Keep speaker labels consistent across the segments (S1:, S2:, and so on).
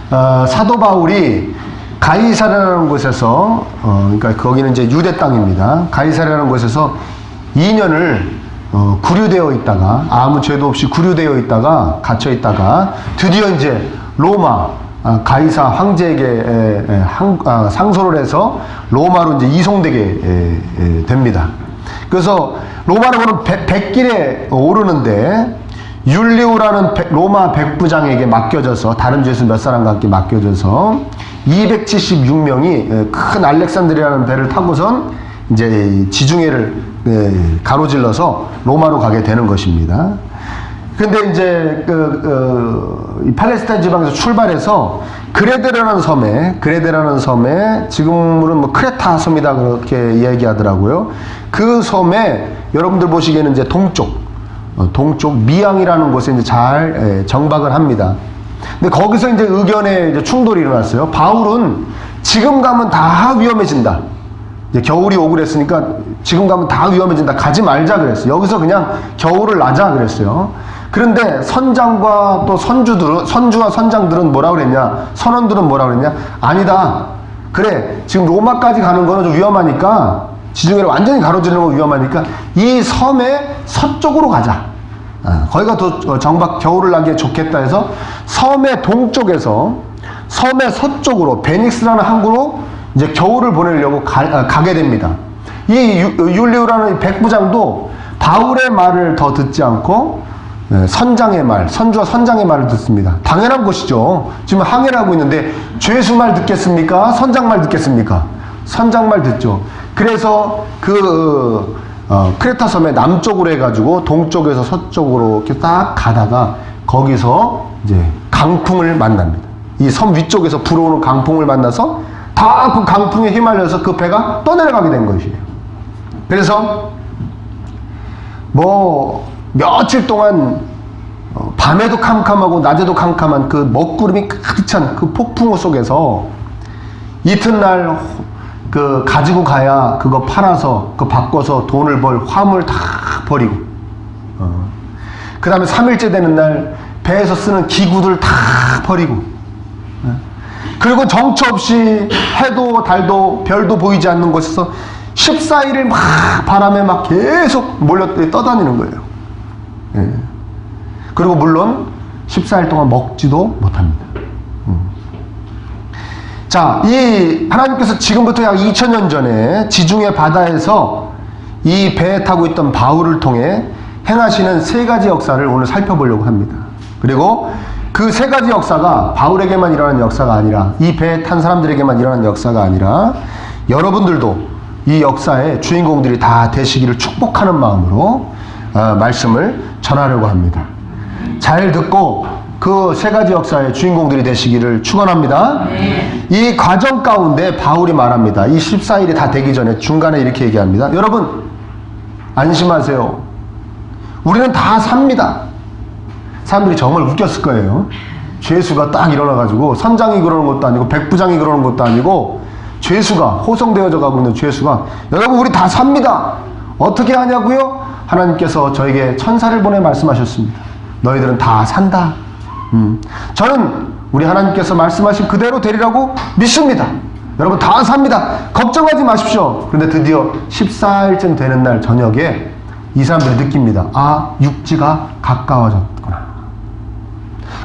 S1: 사도 바울이 가이사랴라는 곳에서 그러니까 거기는 이제 유대 땅입니다. 가이사랴라는 곳에서 2년을 구류되어 있다가 아무 죄도 없이 구류되어 있다가 갇혀 있다가 드디어 이제 로마 가이사 황제에게 상소를 해서 로마로 이제 이송되게 됩니다. 그래서 로마로는 100길에 오르는데 율리오라는 로마 백부장에게 맡겨져서 다른 죄수 몇 사람과 함께 맡겨져서 276명이 큰 알렉산드리아라는 배를 타고선 이제 지중해를 가로질러서 로마로 가게 되는 것입니다. 근데 이제 팔레스타인 지방에서 출발해서 그레데라는 섬에 지금으로는 뭐 크레타 섬이다 그렇게 이야기하더라고요. 그 섬에 여러분들 보시기에는 이제 동쪽 미양이라는 곳에 이제 잘 정박을 합니다. 근데 거기서 이제 의견의 이제 충돌이 일어났어요. 바울은 지금 가면 다 위험해진다. 이제 겨울이 오고 그랬으니까 지금 가면 다 위험해진다. 가지 말자 그랬어요. 여기서 그냥 겨울을 나자 그랬어요. 그런데 선장과 또 선주와 선장들은 뭐라 그랬냐? 선원들은 뭐라 그랬냐? 아니다. 그래. 지금 로마까지 가는 거는 좀 위험하니까 지중해를 완전히 가로지르는 거 위험하니까 이 섬의 서쪽으로 가자. 거기가 더 겨울을 나기에 좋겠다 해서 섬의 동쪽에서 섬의 서쪽으로 베닉스라는 항구로 이제 겨울을 보내려고 가게 됩니다. 이 율리오라는 백부장도 바울의 말을 더 듣지 않고 선주와 선장의 말을 듣습니다. 당연한 것이죠. 지금 항해를 하고 있는데 죄수 말 듣겠습니까? 선장 말 듣겠습니까? 선장 말 듣죠. 그래서 크레타 섬의 남쪽으로 해가지고 동쪽에서 서쪽으로 이렇게 딱 가다가 거기서 이제 강풍을 만납니다. 이 섬 위쪽에서 불어오는 강풍을 만나서 다 그 강풍에 휘말려서 그 배가 떠내려가게 된 것이에요. 그래서 뭐 며칠 동안 밤에도 캄캄하고 낮에도 캄캄한 그 먹구름이 가득 찬 그 폭풍우 속에서 이튿날 가지고 가야 그거 팔아서 바꿔서 돈을 벌 화물 다 버리고 그 다음에 3일째 되는 날 배에서 쓰는 기구들 다 버리고 그리고 정처 없이 해도 달도 별도 보이지 않는 곳에서 14일을 막 바람에 막 계속 떠다니는 거예요. 그리고 물론 14일 동안 먹지도 못합니다. 자, 이 하나님께서 지금부터 약 2000년 전에 지중해 바다에서 이 배에 타고 있던 바울을 통해 행하시는 세 가지 역사를 오늘 살펴보려고 합니다. 그리고 그 세 가지 역사가 바울에게만 일어나는 역사가 아니라 이 배에 탄 사람들에게만 일어나는 역사가 아니라 여러분들도 이 역사의 주인공들이 다 되시기를 축복하는 마음으로 말씀을 전하려고 합니다. 잘 듣고 그 세 가지 역사의 주인공들이 되시기를 축원합니다. 이 과정 가운데 바울이 말합니다. 이 14일이 다 되기 전에 중간에 이렇게 얘기합니다. 여러분 안심하세요. 우리는 다 삽니다. 사람들이 정말 웃겼을 거예요. 죄수가 딱 일어나가지고 선장이 그러는 것도 아니고 백부장이 그러는 것도 아니고 죄수가 호송되어져 가고 있는 죄수가 여러분 우리 다 삽니다. 어떻게 하냐고요? 하나님께서 저에게 천사를 보내 말씀하셨습니다. 너희들은 다 산다. 저는 우리 하나님께서 말씀하신 그대로 되리라고 믿습니다. 여러분 다 삽니다. 걱정하지 마십시오. 그런데 드디어 14일쯤 되는 날 저녁에 이 사람들이 느낍니다. 아, 육지가 가까워졌구나.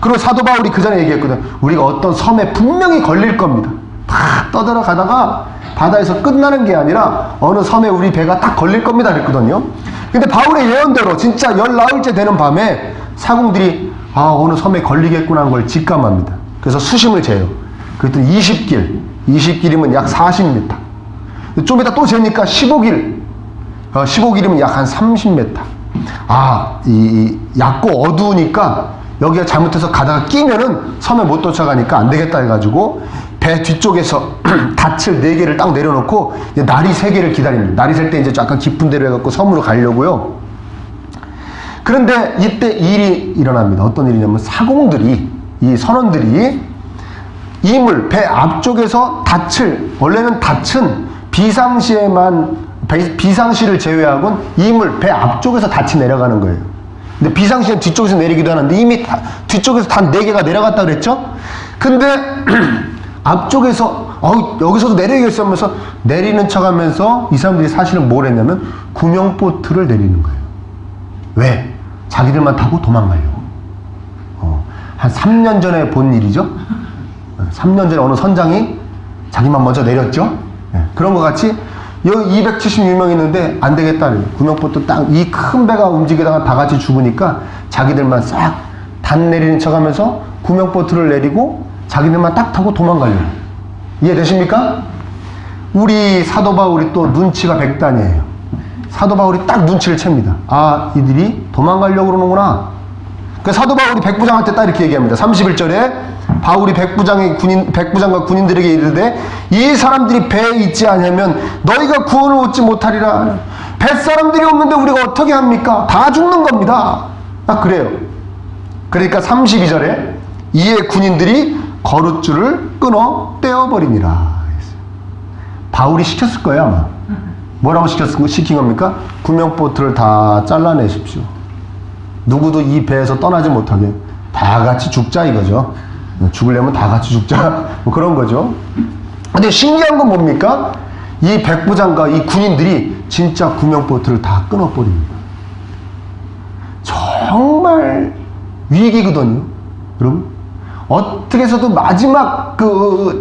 S1: 그리고 사도 바울이 그 전에 얘기했거든. 우리가 어떤 섬에 분명히 걸릴 겁니다. 다 떠들어가다가 바다에서 끝나는 게 아니라 어느 섬에 우리 배가 딱 걸릴 겁니다 그랬거든요. 근데 바울의 예언대로 진짜 19일째 되는 밤에 사공들이 어느 섬에 걸리겠구나 하는 걸 직감합니다. 그래서 수심을 재요. 그랬더니 20길이면 약 40m. 좀 이따 또 재니까 15길이면 약 한 30m. 이 얕고 어두우니까 여기가 잘못해서 가다가 끼면은 섬에 못 도착하니까 안 되겠다 해가지고 배 뒤쪽에서 닻을 4개를 딱 내려놓고 이제 날이 3개를 기다립니다. 날이 셀 때 이제 약간 깊은 데로 해갖고 섬으로 가려고요. 그런데 이때 일이 일어납니다. 어떤 일이냐면 사공들이, 이 선원들이 이물, 배 앞쪽에서 원래는 닻은 비상시를 제외하고는 이물, 배 앞쪽에서 닻이 내려가는 거예요. 근데 비상시는 뒤쪽에서 내리기도 하는데 이미 뒤쪽에서 단 4개가 내려갔다 그랬죠? 근데 앞쪽에서 여기서도 내려야겠어 하면서 내리는 척 하면서 이 사람들이 사실은 뭘 했냐면 구명보트를 내리는 거예요. 왜? 자기들만 타고 도망가려고. 한 3년 전에 본 일이죠. 3년 전에 어느 선장이 자기만 먼저 내렸죠. 그런 것 같이 여기 276명 있는데 안 되겠다. 구명보트 딱 이 큰 배가 움직이다가 다 같이 죽으니까 자기들만 싹 단 내리는 척 하면서 구명보트를 내리고 자기들만 딱 타고 도망가려고. 이해되십니까? 우리 사도 바울이 또 눈치가 백단이에요. 사도 바울이 딱 눈치를 챕니다. 아, 이들이 도망가려고 그러는구나. 그 사도 바울이 백부장한테 딱 이렇게 얘기합니다. 31절에 바울이 백부장과 군인들에게 이르되 이 사람들이 배에 있지 않으면 너희가 구원을 얻지 못하리라. 뱃사람들이 없는데 우리가 어떻게 합니까? 다 죽는 겁니다. 딱 그래요. 그러니까 32절에 이에 군인들이 거룻줄을 끊어 떼어버리니라. 바울이 시켰을 거예요 아마. 뭐라고 시킨 겁니까? 구명보트를 다 잘라내십시오. 누구도 이 배에서 떠나지 못하게 다 같이 죽자 이거죠. 죽으려면 다 같이 죽자 뭐 그런 거죠. 근데 신기한 건 뭡니까? 이 백부장과 이 군인들이 진짜 구명보트를 다 끊어버립니다. 정말 위기거든요 여러분. 어떻게 해서도 마지막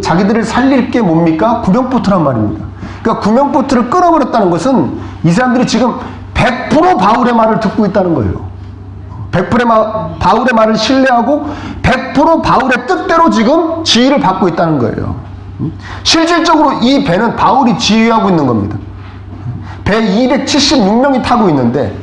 S1: 자기들을 살릴 게 뭡니까? 구명보트란 말입니다. 그러니까 구명보트를 끊어버렸다는 것은 이 사람들이 지금 100% 바울의 말을 듣고 있다는 거예요. 100% 바울의 말을 신뢰하고 100% 바울의 뜻대로 지금 지휘를 받고 있다는 거예요. 실질적으로 이 배는 바울이 지휘하고 있는 겁니다. 배 276명이 타고 있는데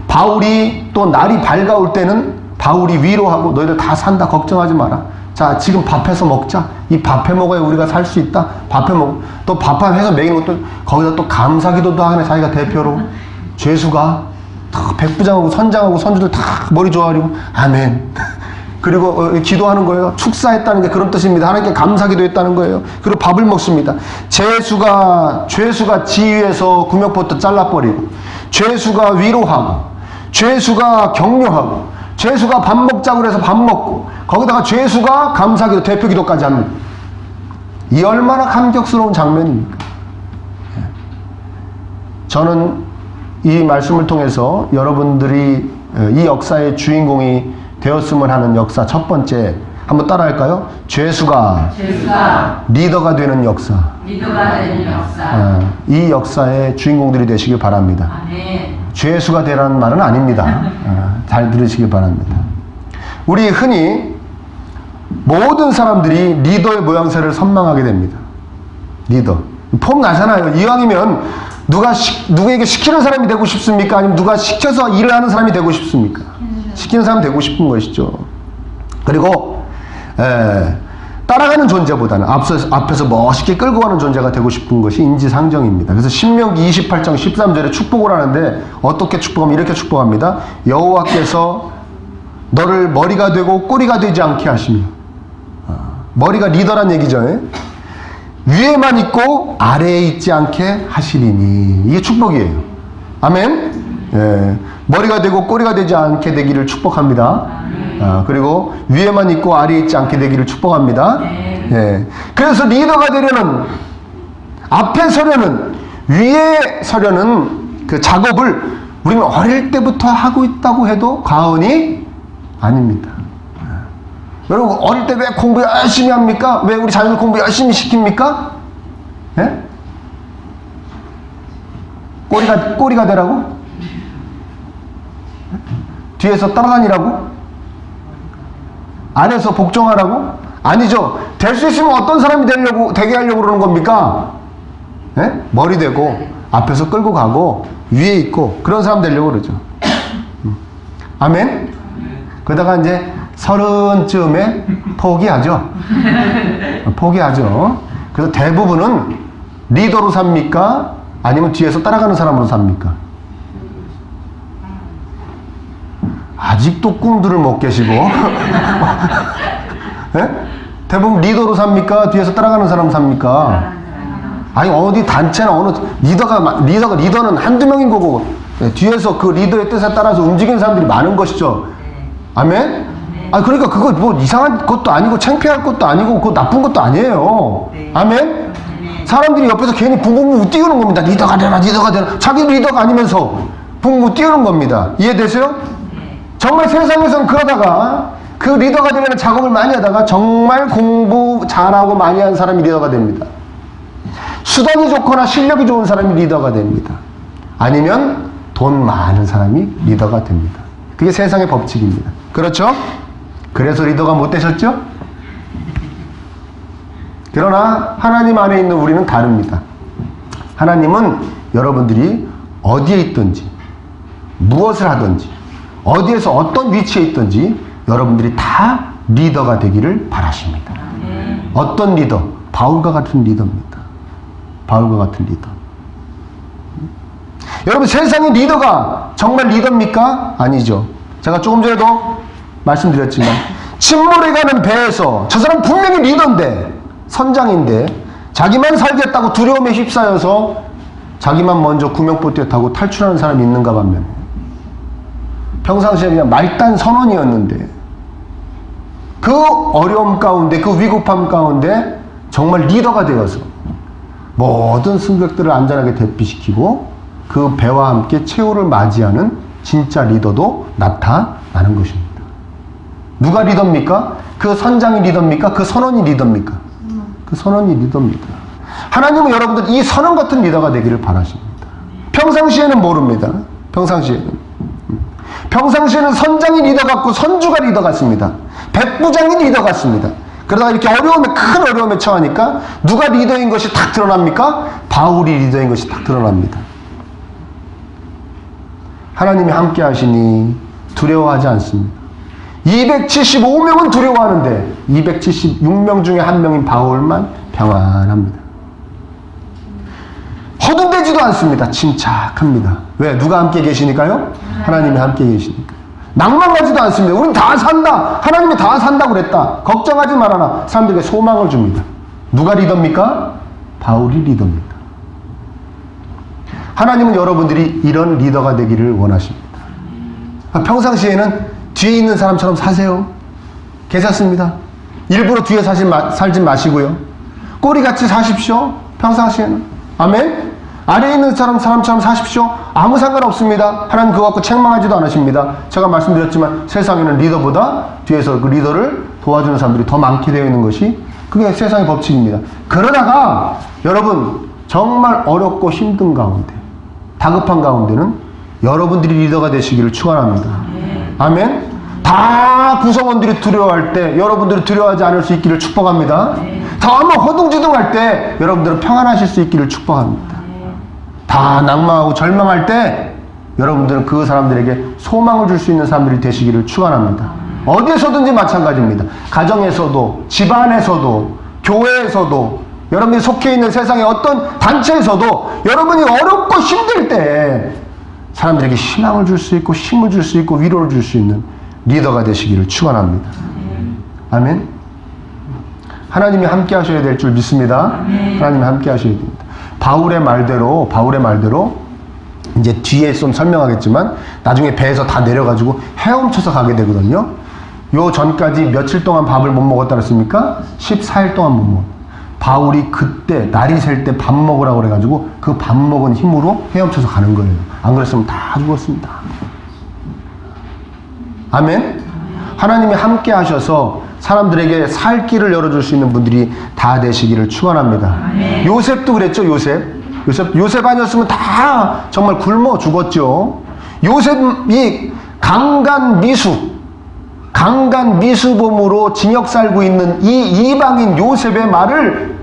S1: 바울이 또 날이 밝아올 때는 바울이 위로하고 너희들 다 산다 걱정하지 마라. 자 지금 밥해서 먹자. 이 밥해 먹어야 우리가 살 수 있다. 밥해 먹어. 또 밥해서 먹이는 것도 거기다 또 감사기도도 하네. 자기가 대표로. 죄수가 백부장하고 선장하고 선주들 다 머리 좋아하려고 아멘. 그리고 기도하는 거예요. 축사했다는 게 그런 뜻입니다. 하나님께 감사기도 했다는 거예요. 그리고 밥을 먹습니다. 죄수가 지휘해서 구명보트 잘라버리고 죄수가 위로하고 죄수가 격려하고 죄수가 밥 먹자고 해서 밥 먹고 거기다가 죄수가 감사기도 대표기도까지 합니다. 이 얼마나 감격스러운 장면입니까? 저는 이 말씀을 통해서 여러분들이 이 역사의 주인공이 되었으면 하는 역사 첫 번째 한번 따라할까요? 죄수가 리더가 되는 역사. 이 역사의 주인공들이 되시길 바랍니다. 죄수가 되라는 말은 아닙니다. 잘 들으시길 바랍니다. 우리 흔히 모든 사람들이 리더의 모양새를 선망하게 됩니다. 리더. 폼 나잖아요. 이왕이면 누구에게 시키는 사람이 되고 싶습니까? 아니면 누가 시켜서 일을 하는 사람이 되고 싶습니까? 시키는 사람이 되고 싶은 것이죠. 그리고 따라가는 존재보다는 앞에서 멋있게 끌고 가는 존재가 되고 싶은 것이 인지상정입니다. 그래서 신명기 28장 13절에 축복을 하는데 어떻게 축복하면 이렇게 축복합니다. 여호와께서 너를 머리가 되고 꼬리가 되지 않게 하시며. 머리가 리더란 얘기죠. 위에만 있고 아래에 있지 않게 하시리니. 이게 축복이에요. 아멘. 머리가 되고 꼬리가 되지 않게 되기를 축복합니다. 그리고 위에만 있고 아래에 있지 않게 되기를 축복합니다. 그래서 리더가 되려는, 앞에 서려는, 위에 서려는 그 작업을 우리는 어릴 때부터 하고 있다고 해도 과언이 아닙니다. 여러분 어릴 때 왜 공부 열심히 합니까? 왜 우리 자녀들 공부 열심히 시킵니까? 예? 꼬리가 되라고? 뒤에서 따라다니라고? 안에서 복종하라고? 아니죠. 될 수 있으면 어떤 사람이 되게 하려고 그러는 겁니까? 예? 머리 되고 앞에서 끌고 가고 위에 있고 그런 사람 되려고 그러죠. 아멘? 그러다가 이제 30쯤에 포기하죠. 포기하죠. 그래서 대부분은 리더로 삽니까? 아니면 뒤에서 따라가는 사람으로 삽니까? 아직도 꿈들을 못 깨시고 네? 대부분 리더로 삽니까? 뒤에서 따라가는 사람 삽니까? 아니 어디 단체나 어느 리더는 한두 명인 거고 뒤에서 그 리더의 뜻에 따라서 움직이는 사람들이 많은 것이죠. 아멘? 아, 그러니까 그거 뭐 이상한 것도 아니고 창피할 것도 아니고 그거 나쁜 것도 아니에요. 아멘? 사람들이 옆에서 괜히 붕붕붕 띄우는 겁니다. 리더가 되나, 리더가 되나. 자기 리더가 아니면서 붕붕 띄우는 겁니다. 이해되세요? 정말 세상에서는 그러다가 그 리더가 되려는 작업을 많이 하다가 정말 공부 잘하고 많이 한 사람이 리더가 됩니다. 수단이 좋거나 실력이 좋은 사람이 리더가 됩니다. 아니면 돈 많은 사람이 리더가 됩니다. 그게 세상의 법칙입니다. 그렇죠? 그래서 리더가 못 되셨죠? 그러나 하나님 안에 있는 우리는 다릅니다. 하나님은 여러분들이 어디에 있든지 무엇을 하든지 어디에서 어떤 위치에 있든지 여러분들이 다 리더가 되기를 바라십니다. 어떤 리더? 바울과 같은 리더입니다. 바울과 같은 리더. 여러분, 세상의 리더가 정말 리더입니까? 아니죠. 제가 조금 전에도 말씀드렸지만 침몰해 가는 배에서 저 사람 분명히 리더인데, 선장인데 자기만 살겠다고 두려움에 휩싸여서 자기만 먼저 구명보트에 타고 탈출하는 사람이 있는가 반면 평상시에 그냥 말단 선원이었는데 그 어려움 가운데, 그 위급함 가운데 정말 리더가 되어서 모든 승객들을 안전하게 대피시키고 그 배와 함께 최후를 맞이하는 진짜 리더도 나타나는 것입니다. 누가 리더입니까? 그 선장이 리더입니까? 그 선원이 리더입니까? 그 선원이 리더입니다. 하나님은 여러분들 이 선원 같은 리더가 되기를 바라십니다. 평상시에는 모릅니다. 평상시에는 선장이 리더 같고 선주가 리더 같습니다. 백부장이 리더 같습니다. 그러다가 이렇게 큰 어려움에 처하니까 누가 리더인 것이 딱 드러납니까? 바울이 리더인 것이 딱 드러납니다. 하나님이 함께 하시니 두려워하지 않습니다. 275명은 두려워하는데 276명 중에 한 명인 바울만 평안합니다. 허둥대지도 않습니다. 침착합니다. 왜? 누가 함께 계시니까요? 하나님이 함께 계시니까. 낭만하지도 않습니다. 우린 다 산다. 하나님이 다 산다고 그랬다. 걱정하지 말아라. 사람들에게 소망을 줍니다. 누가 리더입니까? 바울이 리더입니다. 하나님은 여러분들이 이런 리더가 되기를 원하십니다. 평상시에는 뒤에 있는 사람처럼 사세요. 괜찮습니다. 일부러 뒤에 살지 마시고요. 꼬리같이 사십시오. 평상시에는. 아멘? 아래에 있는 사람처럼 사십시오. 아무 상관없습니다. 하나님 그거 갖고 책망하지도 않으십니다. 제가 말씀드렸지만 세상에는 리더보다 뒤에서 그 리더를 도와주는 사람들이 더 많게 되어 있는 것이 그게 세상의 법칙입니다. 그러다가 여러분 정말 어렵고 힘든 가운데, 다급한 가운데는 여러분들이 리더가 되시기를 축원합니다. 아멘. 다 구성원들이 두려워할 때 여러분들이 두려워하지 않을 수 있기를 축복합니다. 다 막 허둥지둥할 때 여러분들은 평안하실 수 있기를 축복합니다. 다 낭망하고 절망할 때 여러분들은 그 사람들에게 소망을 줄 수 있는 사람들이 되시기를 축원합니다. 어디에서든지 마찬가지입니다. 가정에서도, 집안에서도, 교회에서도, 여러분이 속해 있는 세상의 어떤 단체에서도 여러분이 어렵고 힘들 때 사람들에게 희망을 줄 수 있고 힘을 줄 수 있고 위로를 줄 수 있는 리더가 되시기를 축원합니다. 아멘. 하나님이 함께 하셔야 될 줄 믿습니다. 하나님이 함께 하셔야 됩니다. 바울의 말대로 이제 뒤에 좀 설명하겠지만 나중에 배에서 다 내려가지고 헤엄쳐서 가게 되거든요. 요 전까지 며칠 동안 밥을 못 먹었다 그랬습니까? 14일 동안 못 먹었다. 바울이 그때 날이 셀 때 밥 먹으라고 그래가지고 그 밥 먹은 힘으로 헤엄쳐서 가는 거예요. 안 그랬으면 다 죽었습니다. 아멘. 하나님이 함께 하셔서 사람들에게 살 길을 열어줄 수 있는 분들이 다 되시기를 축원합니다. 요셉도 그랬죠. 요셉 아니었으면 다 정말 굶어 죽었죠. 요셉이 강간 미수범으로 징역 살고 있는 이 이방인 요셉의 말을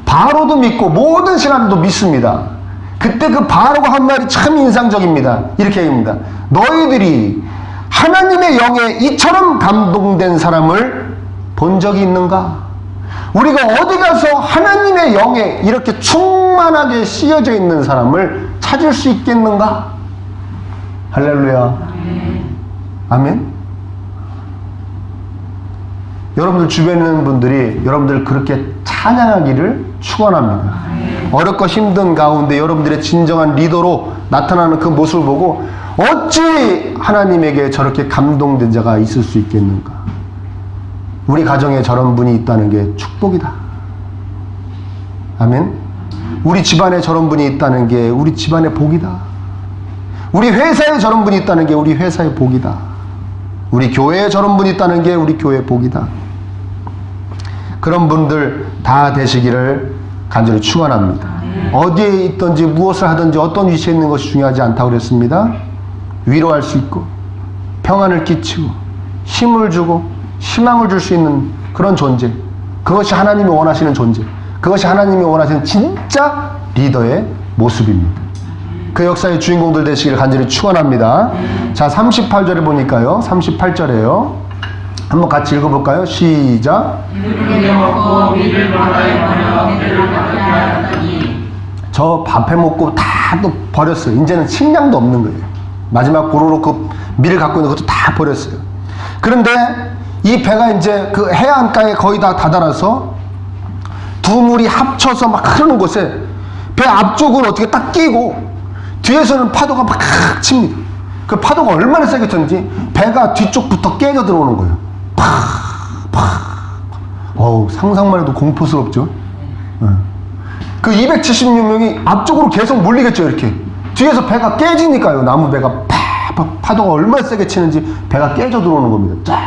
S1: 바로도 믿고 모든 신하들도 믿습니다. 그때 그 바로가 한 말이 참 인상적입니다. 이렇게 얘기합니다. 너희들이 하나님의 영에 이처럼 감동된 사람을 본 적이 있는가? 우리가 어디 가서 하나님의 영에 이렇게 충만하게 씌어져 있는 사람을 찾을 수 있겠는가? 할렐루야. 아멘. 여러분들 주변에 있는 분들이 여러분들 그렇게 찬양하기를 축원합니다. 어렵고 힘든 가운데 여러분들의 진정한 리더로 나타나는 그 모습을 보고 어찌 하나님에게 저렇게 감동된 자가 있을 수 있겠는가? 우리 가정에 저런 분이 있다는 게 축복이다. 아멘. 우리 집안에 저런 분이 있다는 게 우리 집안의 복이다. 우리 회사에 저런 분이 있다는 게 우리 회사의 복이다. 우리 교회에 저런 분이 있다는 게 우리 교회의 복이다. 그런 분들 다 되시기를 간절히 축원합니다. 어디에 있든지 무엇을 하든지 어떤 위치에 있는 것이 중요하지 않다고 그랬습니다. 위로할 수 있고 평안을 끼치고 힘을 주고 희망을 줄 수 있는 그런 존재, 그것이 하나님이 원하시는 존재, 그것이 하나님이 원하시는 진짜 리더의 모습입니다. 그 역사의 주인공들 되시기를 간절히 축원합니다. 자, 38절에 보니까요. 38절에요. 한번 같이 읽어볼까요? 시작. 저 밥 해먹고 다 또 버렸어요. 이제는 식량도 없는 거예요. 마지막 고로로 그 밀을 갖고 있는 것도 다 버렸어요. 그런데 이 배가 이제 그 해안가에 거의 다 다다라서 두 물이 합쳐서 막 흐르는 곳에 배 앞쪽을 어떻게 딱 끼고 뒤에서는 파도가 막 칩니다. 그 파도가 얼마나 세게 쳤는지 배가 뒤쪽부터 깨져 들어오는 거예요. 어우, 상상만 해도 공포스럽죠. 그 276명이 앞쪽으로 계속 몰리겠죠. 이렇게 뒤에서 배가 깨지니까요. 나무 배가 파도가 얼마나 세게 치는지 배가 깨져 들어오는 겁니다.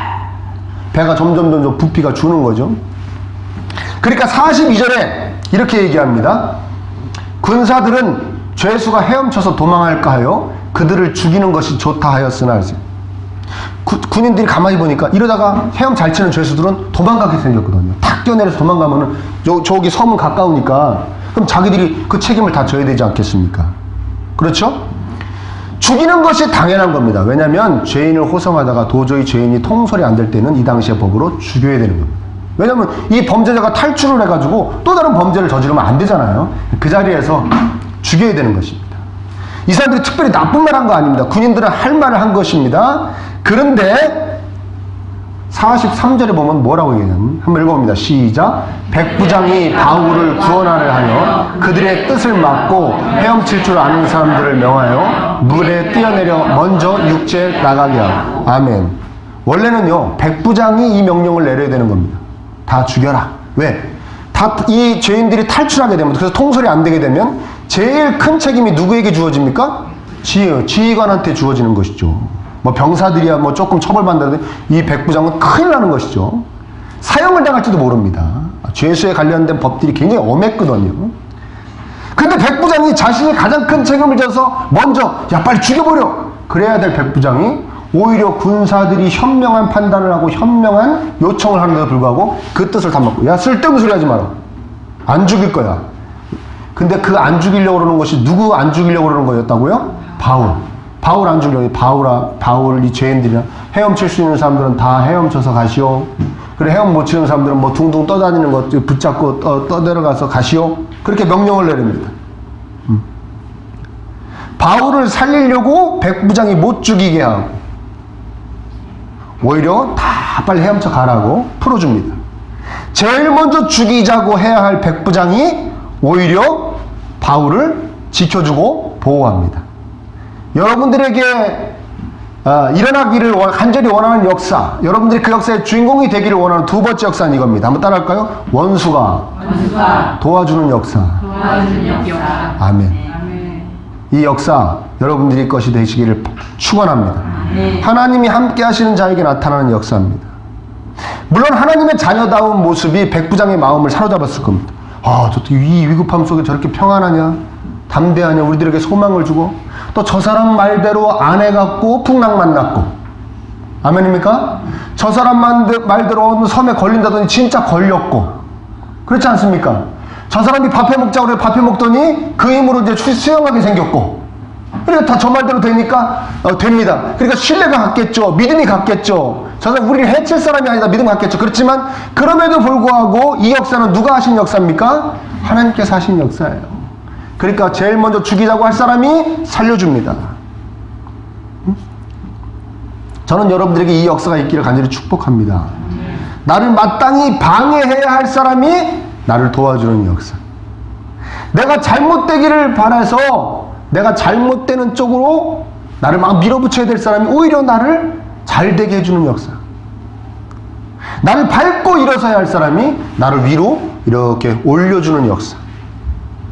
S1: 배가 점점 부피가 주는 거죠. 그러니까 42절에 이렇게 얘기합니다. 군사들은 죄수가 헤엄쳐서 도망할까 하여 그들을 죽이는 것이 좋다 하였으나, 군인들이 가만히 보니까 이러다가 헤엄 잘 치는 죄수들은 도망가게 생겼거든요. 탁 뛰어내려서 도망가면은 저기 섬은 가까우니까 그럼 자기들이 그 책임을 다 져야 되지 않겠습니까? 그렇죠? 죽이는 것이 당연한 겁니다. 왜냐하면 죄인을 호송하다가 도저히 죄인이 통솔이 안 될 때는 이 당시의 법으로 죽여야 되는 겁니다. 왜냐하면 이 범죄자가 탈출을 해가지고 또 다른 범죄를 저지르면 안 되잖아요. 그 자리에서 죽여야 되는 것입니다. 이 사람들이 특별히 나쁜 말 한 거 아닙니다. 군인들은 할 말을 한 것입니다. 그런데 43절에 보면 뭐라고 얘기하냐면, 한번 읽어봅니다. 시작. 백부장이 바울을 구원하려 하여 그들의 뜻을 막고 헤엄칠 줄 아는 사람들을 명하여 물에 뛰어내려 먼저 육지에 나가게 하고. 아멘. 원래는요, 백부장이 이 명령을 내려야 되는 겁니다. 다 죽여라. 왜? 다 이 죄인들이 탈출하게 되면, 그래서 통솔이 안 되게 되면 제일 큰 책임이 누구에게 주어집니까? 지휘관한테 주어지는 것이죠. 뭐 병사들이야 뭐 조금 처벌받는다는데 이 백부장은 큰일 나는 것이죠. 사형을 당할지도 모릅니다. 죄수에 관련된 법들이 굉장히 엄했거든요. 근데 백부장이 자신이 가장 큰 책임을 져서 먼저 야 빨리 죽여버려 그래야 될 백부장이 오히려 군사들이 현명한 판단을 하고 현명한 요청을 하는데도 불구하고 그 뜻을 다 먹고, 야 쓸데없는 소리 하지 마라, 안 죽일 거야. 근데 그 안 죽이려고 그러는 것이 누구 안 죽이려고 그러는 거였다고요? 바울 안 죽이려고. 바울 이 죄인들이나 헤엄칠 수 있는 사람들은 다 헤엄쳐서 가시오. 그래 헤엄 못 치는 사람들은 뭐 둥둥 떠다니는 것 붙잡고 떠내려가서 가시오. 그렇게 명령을 내립니다. 바울을 살리려고 백부장이 못 죽이게 하고 오히려 다 빨리 헤엄쳐 가라고 풀어줍니다. 제일 먼저 죽이자고 해야 할 백부장이 오히려 바울을 지켜주고 보호합니다. 여러분들에게 일어나기를 간절히 원하는 역사, 여러분들이 그 역사의 주인공이 되기를 원하는 두 번째 역사는 이겁니다. 한번 따라할까요? 원수가 도와주는 역사. 아멘. 이 역사 여러분들이 것이 되시기를 축원합니다. 하나님이 함께 하시는 자에게 나타나는 역사입니다. 물론 하나님의 자녀다운 모습이 백부장의 마음을 사로잡았을 겁니다. 이 위급함 속에 저렇게 평안하냐, 담대하냐, 우리들에게 소망을 주고 또 저 사람 말대로 아내 같고 풍랑만 났고, 아멘입니까? 저 사람 말대로 어느 섬에 걸린다더니 진짜 걸렸고, 그렇지 않습니까? 저 사람이 밥해 먹자고 그래 밥해 먹더니 그 힘으로 이제 수영하게 생겼고, 그러니까 다 저 말대로 되니까 됩니다. 그러니까 신뢰가 갔겠죠. 믿음이 갔겠죠. 저 사람 우리를 해칠 사람이 아니다 믿음 갔겠죠. 그렇지만 그럼에도 불구하고 이 역사는 누가 하신 역사입니까? 하나님께서 하신 역사예요. 그러니까 제일 먼저 죽이자고 할 사람이 살려줍니다. 저는 여러분들에게 이 역사가 있기를 간절히 축복합니다. 나를 마땅히 방해해야 할 사람이 나를 도와주는 역사. 내가 잘못되기를 바라서 내가 잘못되는 쪽으로 나를 막 밀어붙여야 될 사람이 오히려 나를 잘되게 해주는 역사. 나를 밟고 일어서야 할 사람이 나를 위로 이렇게 올려주는 역사.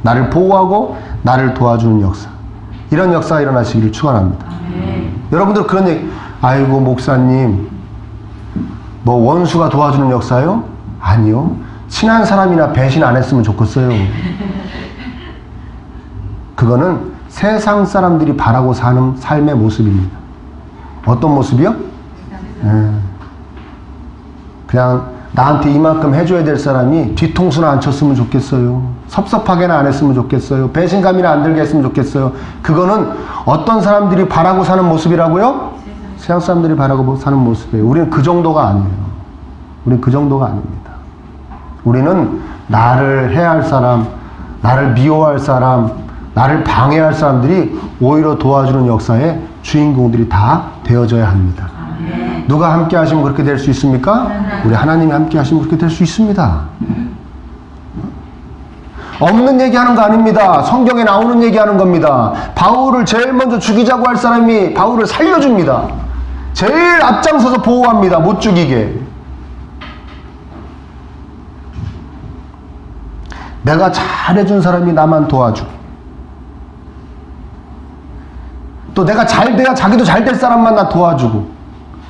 S1: 나를 보호하고 나를 도와주는 역사. 이런 역사가 일어나시기를 축원합니다. 여러분들 그런 얘기, 아이고 목사님 뭐 원수가 도와주는 역사요? 아니요. 친한 사람이나 배신 안 했으면 좋겠어요. 그거는 세상 사람들이 바라고 사는 삶의 모습입니다. 어떤 모습이요? 그냥 나한테 이만큼 해줘야 될 사람이 뒤통수나 안 쳤으면 좋겠어요. 섭섭하게나 안 했으면 좋겠어요. 배신감이나 안 들게 했으면 좋겠어요. 그거는 어떤 사람들이 바라고 사는 모습이라고요? 세상 사람들이 바라고 사는 모습이에요. 우리는 그 정도가 아니에요. 우리는 그 정도가 아닙니다. 우리는 나를 해야 할 사람, 나를 미워할 사람, 나를 방해할 사람들이 오히려 도와주는 역사의 주인공들이 다 되어져야 합니다. 누가 함께 하시면 그렇게 될 수 있습니까? 우리 하나님이 함께 하시면 그렇게 될 수 있습니다. 없는 얘기하는 거 아닙니다. 성경에 나오는 얘기하는 겁니다. 바울을 제일 먼저 죽이자고 할 사람이 바울을 살려줍니다. 제일 앞장서서 보호합니다. 못 죽이게. 내가 잘해준 사람이 나만 도와주고, 또 내가 잘 돼야 자기도 잘 될 사람만 나 도와주고,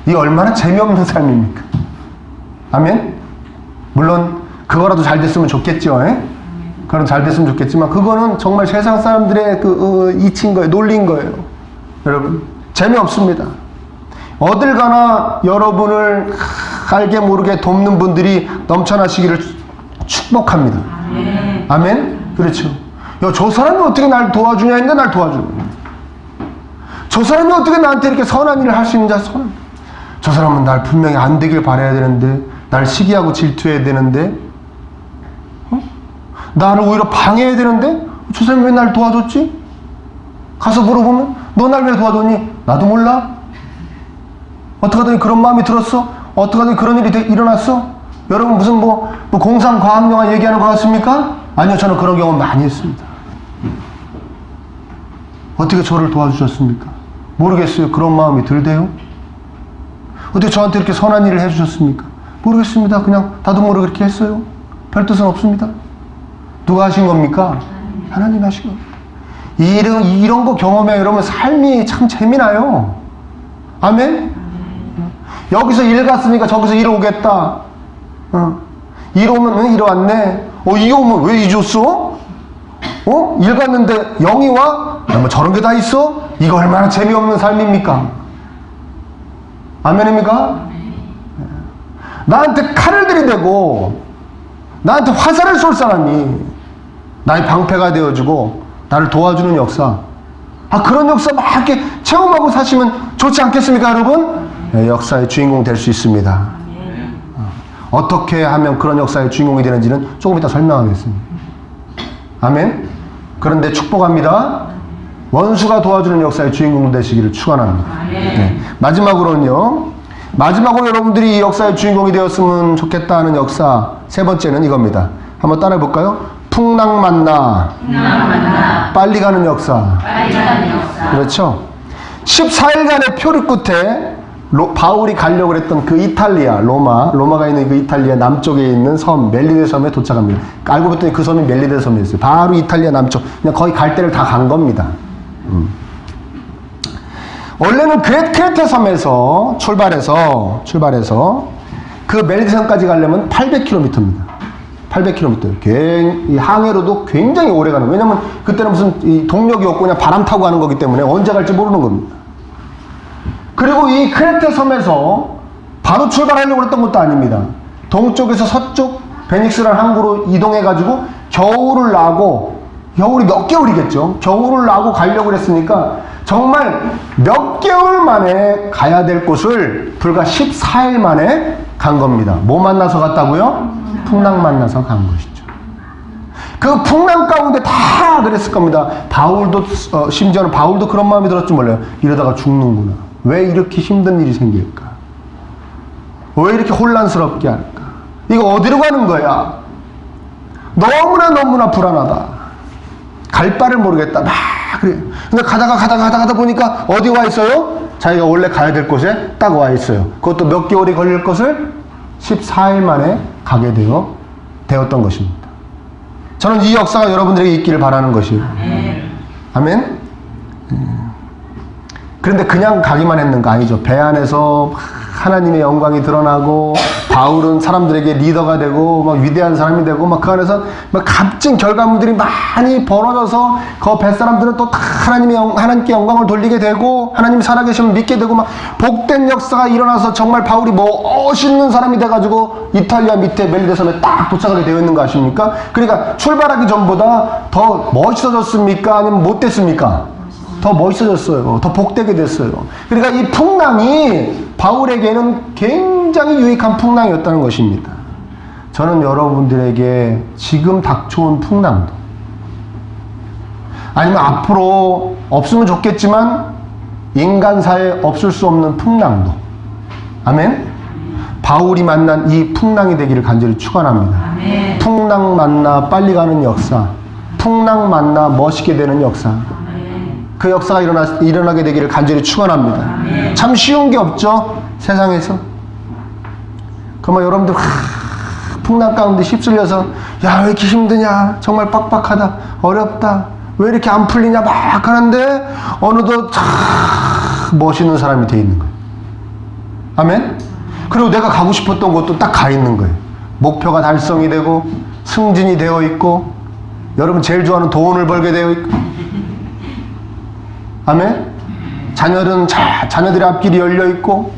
S1: 이 얼마나 재미없는 삶입니까? 아멘? 물론 그거라도 잘 됐으면 좋겠죠. 그건 잘 됐으면 좋겠지만 그거는 정말 세상 사람들의 이친 거예요. 놀린 거예요. 여러분 재미없습니다. 어딜 가나 여러분을 알게 모르게 돕는 분들이 넘쳐나시기를 축복합니다. 아멘? 그렇죠. 야, 저 사람이 어떻게 날 도와주냐 했는데 날 도와주는 거예요. 저 사람이 어떻게 나한테 이렇게 선한 일을 할 수 있는지 선한. 저 사람은 날 분명히 안 되길 바라야 되는데, 날 시기하고 질투해야 되는데, 나를 오히려 방해해야 되는데, 저 사람이 왜 날 도와줬지? 가서 물어보면 너 날 왜 도와줬니? 나도 몰라. 어떻게 하더니 그런 마음이 들었어? 어떻게 하더니 그런 일이 일어났어? 여러분 무슨 뭐 공상과학영화 얘기하는 것 같습니까? 아니요, 저는 그런 경험 많이 했습니다. 어떻게 저를 도와주셨습니까? 모르겠어요. 그런 마음이 들대요. 어떻게 저한테 이렇게 선한 일을 해주셨습니까? 모르겠습니다. 그냥 나도 모르게 그렇게 했어요. 별 뜻은 없습니다. 누가 하신 겁니까? 하나님 하신 겁니다. 이런 거 경험해 여러분 삶이 참 재미나요. 아멘? 여기서 일 갔으니까 저기서 일 오겠다. 일 오면 일 왔네. 일 오면 왜 일 줬어? 일 갔는데 영이 와? 뭐 저런 게 다 있어? 이거 얼마나 재미없는 삶입니까? 아멘입니까? 나한테 칼을 들이대고 나한테 화살을 쏠 사람이 나의 방패가 되어주고 나를 도와주는 역사, 그런 역사 막 이렇게 체험하고 사시면 좋지 않겠습니까 여러분? 역사의 주인공 될 수 있습니다. 어떻게 하면 그런 역사의 주인공이 되는지는 조금 이따 설명하겠습니다. 아멘? 그런데 축복합니다. 원수가 도와주는 역사의 주인공 되시기를 축원합니다. 네. 마지막으로 여러분들이 이 역사의 주인공이 되었으면 좋겠다는 역사 세 번째는 이겁니다. 한번 따라해 볼까요? 풍랑만나. 빨리 가는 역사. 그렇죠. 14일간의 표류 끝에 바울이 가려고 했던 그 이탈리아, 로마가 있는 그 이탈리아 남쪽에 있는 섬, 멜리데 섬에 도착합니다. 알고 봤더니 그 섬이 멜리데 섬이었어요. 바로 이탈리아 남쪽. 그냥 거의 갈 데를 다 간 겁니다. 원래는 크레테 섬에서 출발해서 그 멜리데 섬까지 가려면 800km입니다. 800km. 항해로도 굉장히 오래 가는 거예요. 왜냐면 그때는 무슨 동력이 없고 그냥 바람 타고 가는 거기 때문에 언제 갈지 모르는 겁니다. 그리고 이 크레테 섬에서 바로 출발하려고 했던 것도 아닙니다. 동쪽에서 서쪽 베닉스라는 항구로 이동해가지고 겨울을 나고, 겨울이 몇 개월이겠죠. 겨울을 나고 가려고 했으니까 정말 몇 개월 만에 가야 될 곳을 불과 14일 만에 간 겁니다. 뭐 만나서 갔다고요? 풍랑 만나서 간 것이죠. 그 풍랑 가운데 다 그랬을 겁니다. 바울도 심지어는 바울도 그런 마음이 들었지 몰라요. 이러다가 죽는구나. 왜 이렇게 힘든 일이 생길까? 왜 이렇게 혼란스럽게 할까? 이거 어디로 가는 거야? 너무나 불안하다. 갈 바를 모르겠다. 막 그래요. 근데 가다 보니까 어디 와 있어요? 자기가 원래 가야 될 곳에 딱 와 있어요. 그것도 몇 개월이 걸릴 것을 14일 만에 가게 되었던 것입니다. 저는 이 역사가 여러분들에게 있기를 바라는 것이에요. 아멘. 그런데 그냥 가기만 했는가? 아니죠. 배 안에서 하나님의 영광이 드러나고 바울은 사람들에게 리더가 되고 막 위대한 사람이 되고 막 그 안에서 막 값진 결과물들이 많이 벌어져서 그 뱃사람들은 또 다 하나님께 영광을 돌리게 되고 하나님 살아계시면 믿게 되고 막 복된 역사가 일어나서 정말 바울이 멋있는 사람이 돼가지고 이탈리아 밑에 멜리데 섬에 딱 도착하게 되어 있는 거 아십니까? 그러니까 출발하기 전보다 더 멋있어졌습니까? 아니면 못됐습니까? 더 멋있어졌어요. 더 복되게 됐어요. 그러니까 이 풍랑이 바울에게는 굉장히 유익한 풍랑이었다는 것입니다. 저는 여러분들에게 지금 닥쳐온 풍랑도 아니면 앞으로 없으면 좋겠지만 인간사에 없을 수 없는 풍랑도 아멘? 바울이 만난 이 풍랑이 되기를 간절히 축원합니다. 아멘. 풍랑 만나 빨리 가는 역사, 풍랑 만나 멋있게 되는 역사, 그 역사가 일어나게 되기를 간절히 축원합니다. 아멘. 참 쉬운 게 없죠, 세상에서. 그러면 여러분들 풍랑 가운데 휩쓸려서 야, 왜 이렇게 힘드냐, 정말 빡빡하다, 어렵다, 왜 이렇게 안 풀리냐 막 하는데 어느덧 멋있는 사람이 돼 있는 거예요. 아멘. 그리고 내가 가고 싶었던 곳도 딱 가 있는 거예요. 목표가 달성이 되고 승진이 되어 있고 여러분 제일 좋아하는 돈을 벌게 되어 있고 아멘. 자녀들의 앞길이 열려 있고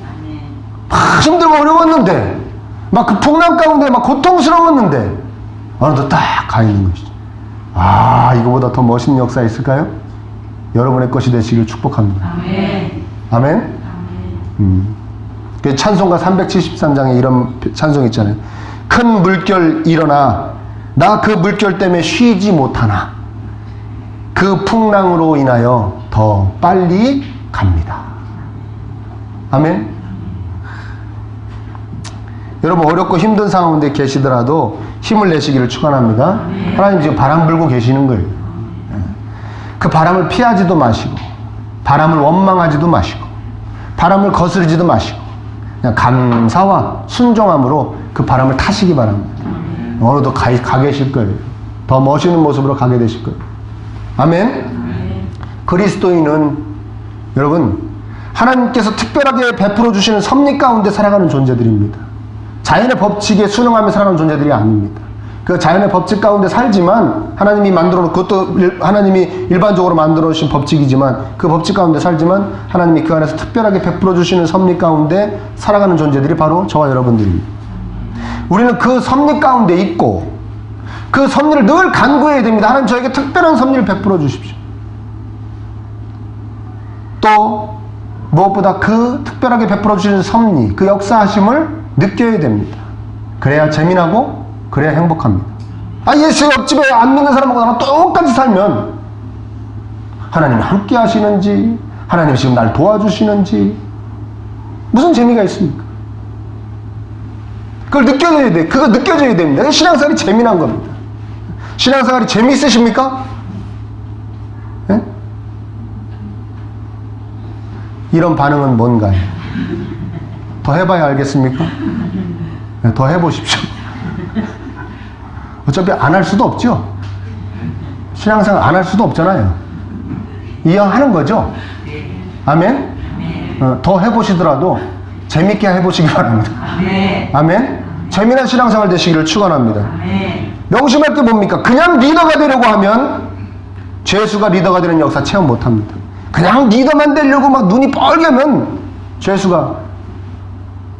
S1: 막 힘들고 어려웠는데 막 그 풍랑 가운데 막 고통스러웠는데 어느덧 딱 가 있는 것이죠. 아, 이거보다 더 멋있는 역사 있을까요? 여러분의 것이 되시길 축복합니다. 아멘. 아멘. 그 찬송가 373장에 이런 찬송 있잖아요. 큰 물결 일어나 나 그 물결 때문에 쉬지 못하나 그 풍랑으로 인하여 더 빨리 갑니다. 아멘. 여러분 어렵고 힘든 상황인데 계시더라도 힘을 내시기를 축원합니다. 하나님 지금 바람 불고 계시는 거예요. 그 바람을 피하지도 마시고 바람을 원망하지도 마시고 바람을 거스르지도 마시고 그냥 감사와 순종함으로 그 바람을 타시기 바랍니다. 어느덧 가 계실 거예요. 더 멋있는 모습으로 가게 되실 거예요. 아멘. 그리스도인은 여러분 하나님께서 특별하게 베풀어 주시는 섭리 가운데 살아가는 존재들입니다. 자연의 법칙에 순응하며 살아가는 존재들이 아닙니다. 그 자연의 법칙 가운데 살지만 하나님이 만들어 놓은 그것도 하나님이 일반적으로 만들어 주신 법칙이지만 그 법칙 가운데 살지만 하나님이 그 안에서 특별하게 베풀어 주시는 섭리 가운데 살아가는 존재들이 바로 저와 여러분들입니다. 우리는 그 섭리 가운데 있고 그 섭리를 늘 간구해야 됩니다. 하나님 저에게 특별한 섭리를 베풀어 주십시오. 또 무엇보다 그 특별하게 베풀어 주시는 섭리, 그 역사하심을 느껴야 됩니다. 그래야 재미나고 그래야 행복합니다. 아, 예수 옆집에 안 믿는 사람하고 나랑 똑같이 살면 하나님이 함께 하시는지 하나님이 지금 날 도와주시는지 무슨 재미가 있습니까? 그걸 느껴져야 돼. 그거 느껴져야 됩니다. 신앙생활이 재미난 겁니다. 신앙생활이 재미있으십니까? 네? 이런 반응은 뭔가요? 더 해봐야 알겠습니까? 네, 더 해보십시오. 어차피 안 할 수도 없죠. 신앙생활 안 할 수도 없잖아요. 이왕하는 거죠. 아멘. 더 해보시더라도 재밌게 해보시기 바랍니다. 아멘. 재미난 신앙생활 되시기를 축원합니다. 명심할 게 뭡니까? 그냥 리더가 되려고 하면 죄수가 리더가 되는 역사 체험 못합니다. 그냥 리더만 되려고 막 눈이 뻘개면 죄수가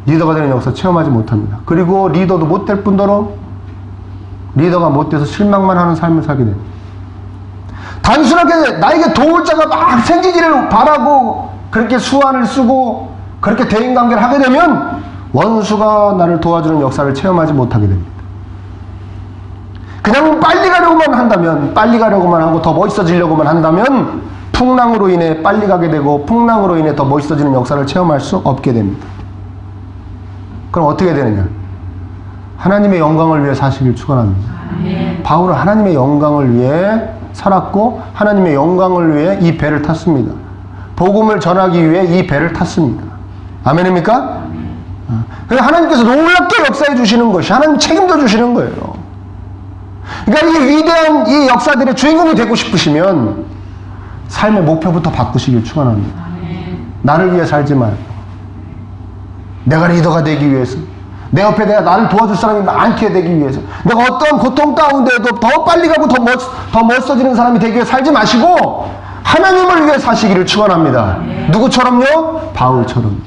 S1: 리더가 되는 역사 체험하지 못합니다. 그리고 리더도 못 될 뿐더러 리더가 못 돼서 실망만 하는 삶을 살게 됩니다. 단순하게 나에게 도울 자가 막 생기기를 바라고 그렇게 수완을 쓰고 그렇게 대인관계를 하게 되면 원수가 나를 도와주는 역사를 체험하지 못하게 됩니다. 그냥 빨리 가려고만 한다면, 빨리 가려고만 하고 더 멋있어지려고만 한다면 풍랑으로 인해 빨리 가게 되고 풍랑으로 인해 더 멋있어지는 역사를 체험할 수 없게 됩니다. 그럼 어떻게 되느냐? 하나님의 영광을 위해 사시길 축원합니다. 바울은 하나님의 영광을 위해 살았고 하나님의 영광을 위해 이 배를 탔습니다. 복음을 전하기 위해 이 배를 탔습니다. 아멘입니까? 그래서 하나님께서 놀랍게 역사해 주시는 것이 하나님 책임져 주시는 거예요. 그러니까 이 위대한 이 역사들의 주인공이 되고 싶으시면 삶의 목표부터 바꾸시길 축원합니다. 나를 위해 살지 말고 내가 리더가 되기 위해서, 내 옆에 내가 나를 도와줄 사람이 많게 되기 위해서, 내가 어떤 고통 가운데에도 더 빨리 가고 더 멋져지는 사람이 되기 위해 살지 마시고 하나님을 위해 사시기를 축원합니다. 누구처럼요? 바울처럼.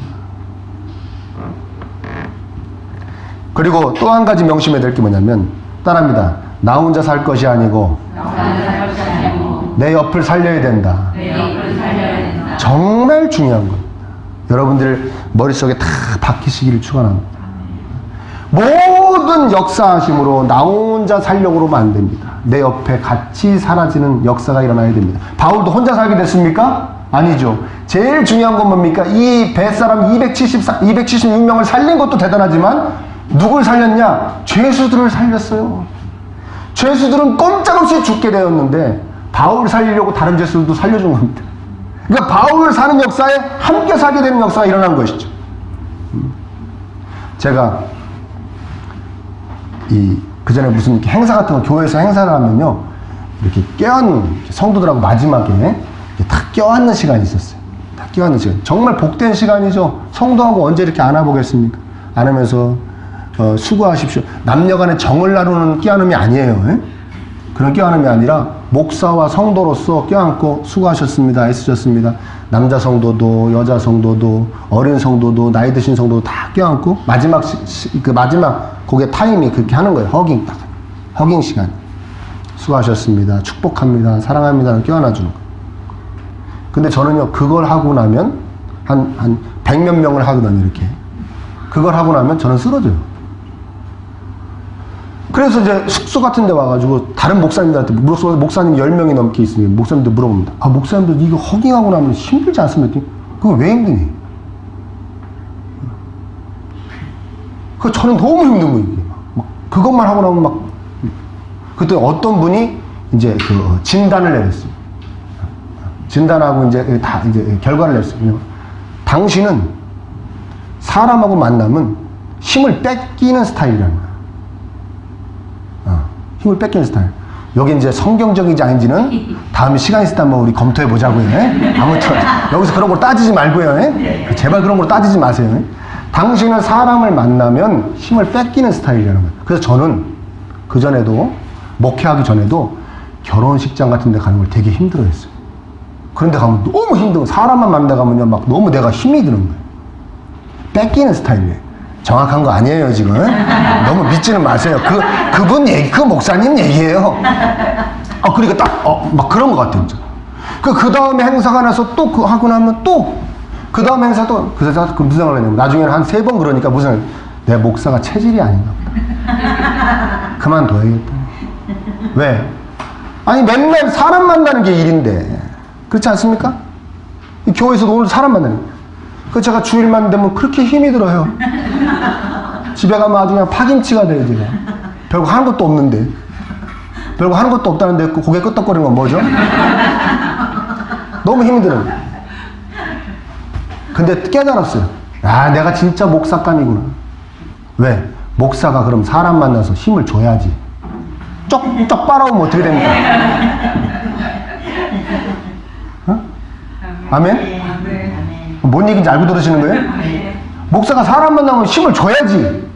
S1: 그리고 또 한 가지 명심해야 될 게 뭐냐면 따라합니다. 나 혼자 살 것이 아니고 내 옆을 살려야 된다. 정말 중요한 겁니다. 여러분들 머릿속에 다 박히시기를 축원합니다. 모든 역사하심으로 나 혼자 살려고 그러면 안 됩니다. 내 옆에 같이 사라지는 역사가 일어나야 됩니다. 바울도 혼자 살게 됐습니까? 아니죠. 제일 중요한 건 뭡니까? 이 뱃사람 276명을 살린 것도 대단하지만 누굴 살렸냐? 죄수들을 살렸어요. 죄수들은 꼼짝없이 죽게 되었는데 바울을 살리려고 다른 죄수들도 살려준 겁니다. 그러니까 바울을 사는 역사에 함께 살게 되는 역사가 일어난 것이죠. 제가 그 전에 무슨 이렇게 행사 같은 거 교회에서 행사를 하면요, 이렇게 껴안는 성도들하고 마지막에 이렇게 탁 껴안는 시간이 있었어요. 탁 껴안는 시간. 정말 복된 시간이죠. 성도하고 언제 이렇게 안아보겠습니까? 안으면서 수고하십시오. 남녀간의 정을 나누는 껴안음이 아니에요. 에? 그런 껴안음이 아니라 목사와 성도로서 껴안고 수고하셨습니다. 애쓰셨습니다. 남자 성도도 여자 성도도 어린 성도도 나이 드신 성도도 다 껴안고 마지막 그게 타임이 그렇게 하는 거예요. 허깅 시간. 수고하셨습니다. 축복합니다. 사랑합니다. 껴안아주는 거예요. 근데 저는요, 그걸 하고 나면 한 100몇 명을 하거든요. 이렇게. 그걸 하고 나면 저는 쓰러져요. 그래서 이제 숙소 같은 데 와가지고 다른 목사님들한테 목사님 10명이 넘게 있으니 목사님들 물어봅니다. 아, 목사님들 이거 허깅하고 나면 힘들지 않습니까? 그거 왜 힘드니? 그 저는 너무 힘든 거예요. 그것만 하고 나면 그때 어떤 분이 이제 그 진단을 내렸어요. 진단하고 이제 결과를 냈어요. 당신은 사람하고 만나면 힘을 뺏기는 스타일이라는 거예요. 힘을 뺏기는 스타일. 여기 이제 성경적인지 아닌지는 다음에 시간 있을 때 한번 우리 검토해 보자고요. 아무튼 여기서 그런 걸 따지지 말고요. 제발 그런 걸 따지지 마세요. 당신은 사람을 만나면 힘을 뺏기는 스타일이라는 거예요. 그래서 저는 그전에도 목회하기 전에도 결혼식장 같은 데 가는 걸 되게 힘들어했어요. 그런데 가면 너무 힘들고 사람만 만나 가면요 막 너무 내가 힘이 드는 거예요. 뺏기는 스타일이에요. 정확한 거 아니에요 지금. 너무 믿지는 마세요. 그분 얘기, 그 목사님 얘기예요. 그러니까 딱 막 그런 것 같아요. 그 다음에 행사가 나서 또 그 하고 나면 또 그 다음 행사 또 그래서 무슨 생각을 했냐면 나중에는 한 3번 그러니까 무슨 내 목사가 체질이 아닌가 보다. 그만둬야겠다. 왜? 아니 맨날 사람 만나는 게 일인데 그렇지 않습니까? 이 교회에서도 오늘 사람 만나는 거예요. 그 제가 주일만 되면 그렇게 힘이 들어요. 집에 가면 아주 그냥 파김치가 돼요, 제가. 별거 하는 것도 없는데. 별거 하는 것도 없다는데 고개 끄덕거리는 건 뭐죠? 너무 힘이 들어요. 근데 깨달았어요. 아, 내가 진짜 목사감이구나. 왜? 목사가 그럼 사람 만나서 힘을 줘야지. 쪽쪽 빨아오면 어떻게 됩니까? 어? 아멘? 뭔 얘기인지 알고 들으시는 거예요? 목사가 사람 만나면 힘을 줘야지.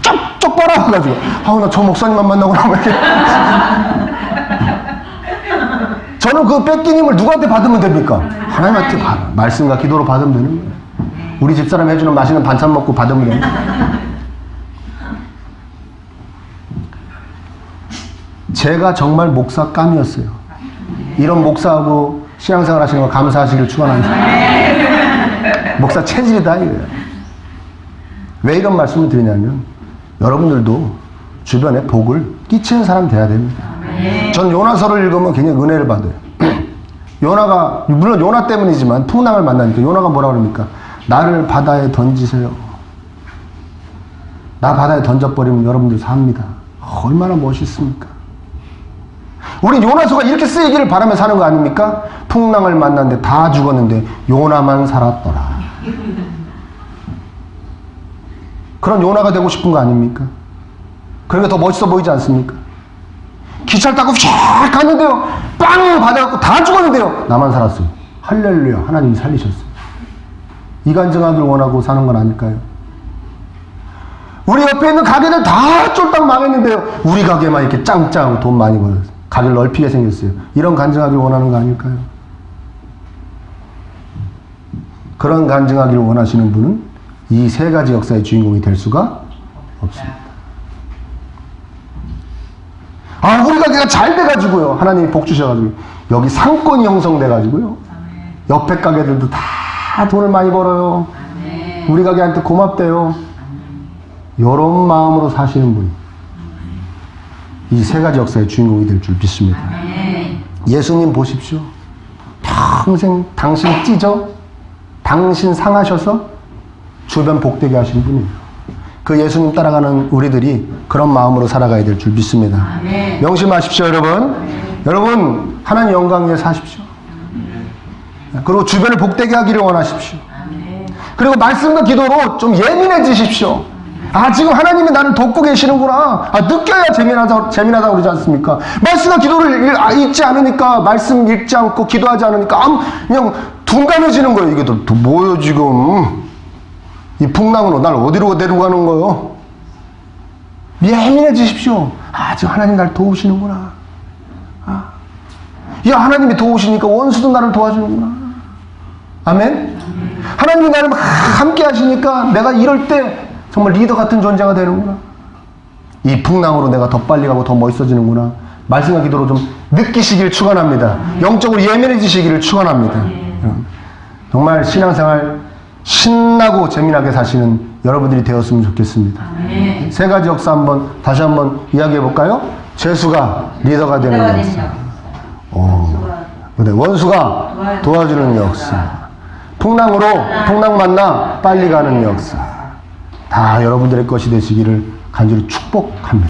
S1: 쪽쪽 빨아와가지고 나 저 목사님만 만나고 나면 이렇게 저는 그 뺏긴 힘을 누구한테 받으면 됩니까? 하나님한테 말씀과 기도로 받으면 되는 거예요. 우리 집사람 해주는 맛있는 반찬 먹고 받으면 돼요. 제가 정말 목사감이었어요. 이런 목사하고 신앙생활 하시는 거 감사하시길 축원합니다. 목사 체질이다 이거예요. 왜 이런 말씀을 드리냐면 여러분들도 주변에 복을 끼치는 사람 돼야 됩니다. 전 요나서를 읽으면 굉장히 은혜를 받아요. 요나가 물론 요나 때문이지만 풍랑을 만나니까 요나가 뭐라 그럽니까? 나를 바다에 던지세요. 나 바다에 던져버리면 여러분들 삽니다. 얼마나 멋있습니까? 우리 요나서가 이렇게 쓰이기를 바라며 사는 거 아닙니까? 풍랑을 만났는데 다 죽었는데 요나만 살았더라. 그런 요나가 되고 싶은 거 아닙니까? 그러니까 더 멋있어 보이지 않습니까? 기차를 타고 쫙 갔는데요. 빵! 받아갖고 다 죽었는데요. 나만 살았어요. 할렐루야. 하나님이 살리셨어요. 이간증하기를 원하고 사는 건 아닐까요? 우리 옆에 있는 가게들 다 쫄딱 망했는데요. 우리 가게만 이렇게 짱짱 돈 많이 벌어서 가게를 넓히게 생겼어요. 이런 간증하기를 원하는 거 아닐까요? 그런 간증하기를 원하시는 분은 이 세 가지 역사의 주인공이 될 수가 없습니다. 아, 우리 가게가 잘 돼가지고요. 하나님이 복 주셔가지고 여기 상권이 형성돼가지고요. 옆에 가게들도 다 돈을 많이 벌어요. 우리 가게한테 고맙대요. 이런 마음으로 사시는 분이 이 세 가지 역사의 주인공이 될 줄 믿습니다. 예수님 보십시오. 평생 당신 찢어, 당신 상하셔서 주변 복되게 하신 분이에요. 그 예수님 따라가는 우리들이 그런 마음으로 살아가야 될 줄 믿습니다. 명심하십시오, 여러분. 여러분, 하나님 영광 위에 사십시오. 그리고 주변을 복되게 하기를 원하십시오. 그리고 말씀과 기도로 좀 예민해지십시오. 아, 지금 하나님이 나를 돕고 계시는구나. 아, 느껴야 재미나다고 그러지 않습니까? 말씀과 기도를 읽지 않으니까, 말씀 읽지 않고 기도하지 않으니까, 그냥 둔감해지는 거예요. 이게 또 뭐예요, 지금? 이 풍랑으로 날 어디로 데리고 가는 거예요? 예민해지십시오. 아, 지금 하나님 날 도우시는구나. 아, 야, 하나님이 도우시니까 원수도 나를 도와주는구나. 아멘? 하나님이 나를 함께 하시니까 내가 이럴 때 정말 리더 같은 존재가 되는구나. 이 풍랑으로 내가 더 빨리 가고 더 멋있어지는구나. 말씀과 기도로 좀 느끼시길 축원합니다. 영적으로 예민해지시기를 축원합니다. 정말 신앙생활 신나고 재미나게 사시는 여러분들이 되었으면 좋겠습니다. 세 가지 역사 다시 한번 이야기해 볼까요? 죄수가 리더가 되는 역사. 원수가 도와주는 역사. 풍랑으로 풍랑 만나 빨리 가는 역사. 다 여러분들의 것이 되시기를 간절히 축복합니다.